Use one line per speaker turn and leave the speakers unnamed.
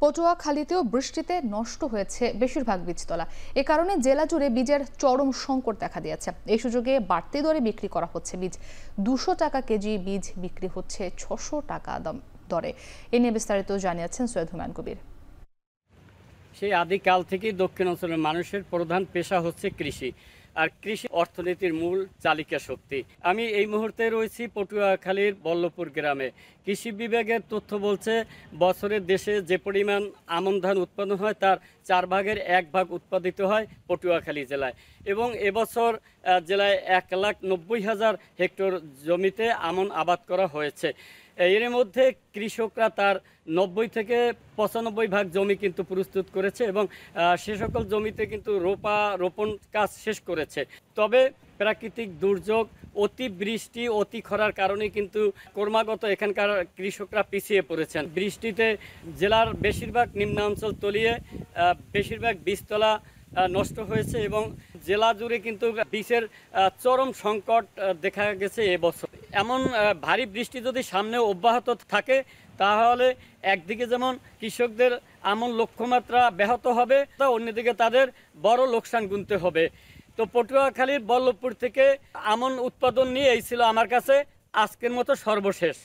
পটুয়াখালীতেও বৃষ্টিতে নষ্ট হয়েছে বেশিরভাগ বীজতলা। এ কারণে জেলা জুড়ে বীজের চরম সংকট দেখা দিয়েছে। এই সুযোগে বাড়তি দরে বিক্রি করা হচ্ছে বীজ। 200 টাকা কেজি বীজ বিক্রি হচ্ছে 600 টাকা দরে। এ নিয়ে বিস্তারিত জানিয়েছেন সৈয়দ হুমায়ুন কবির।
সেই আদিকাল থেকেই দক্ষিণ অঞ্চলের মানুষের প্রধান পেশা হচ্ছে কৃষি, আর কৃষি অর্থনীতির মূল চালিকা শক্তি। আমি এই মুহূর্তে রয়েছি পটুয়াখালীর বল্লভপুর গ্রামে। কৃষি বিভাগের তথ্য বলছে বছরে দেশে যে পরিমাণ আমন ধান উৎপাদন হয় তার 4 ভাগের 1 ভাগ উৎপাদিত হয় পটুয়াখালী জেলায়, এবং এবছর জেলায় 1,90,000 হেক্টর জমিতে আমন আবাদ করা হয়েছে। এর মধ্যে কৃষকরা তার 90 থেকে 95 ভাগ জমি কিন্তু প্রস্তুত করেছে, এবং সে সকল জমিতে কিন্তু রোপণ কাজ শেষ করেছে। তবে প্রাকৃতিক দুর্যোগ, অতিবৃষ্টি, অতি খরার কারণে কিন্তু ক্রমাগত এখানকার কৃষকরা পিছিয়ে পড়েছেন। বৃষ্টিতে জেলার বেশিরভাগ নিম্নাঞ্চল তলিয়ে বেশিরভাগ বীজতলা নষ্ট হয়েছে, এবং জেলা জুড়ে কিন্তু বীজের চরম সংকট দেখা গেছে এবছর। এমন ভারী বৃষ্টি যদি সামনে অব্যাহত থাকে তাহলে একদিকে যেমন কৃষকদের আমন লক্ষ্যমাত্রা ব্যাহত হবে, তা অন্যদিকে তাদের বড় লোকসান গুনতে হবে। তো পটুয়াখালীর বল্লভপুর থেকে আমন উৎপাদন নিয়ে এই ছিল আমার কাছে আজকের মতো সর্বশেষ।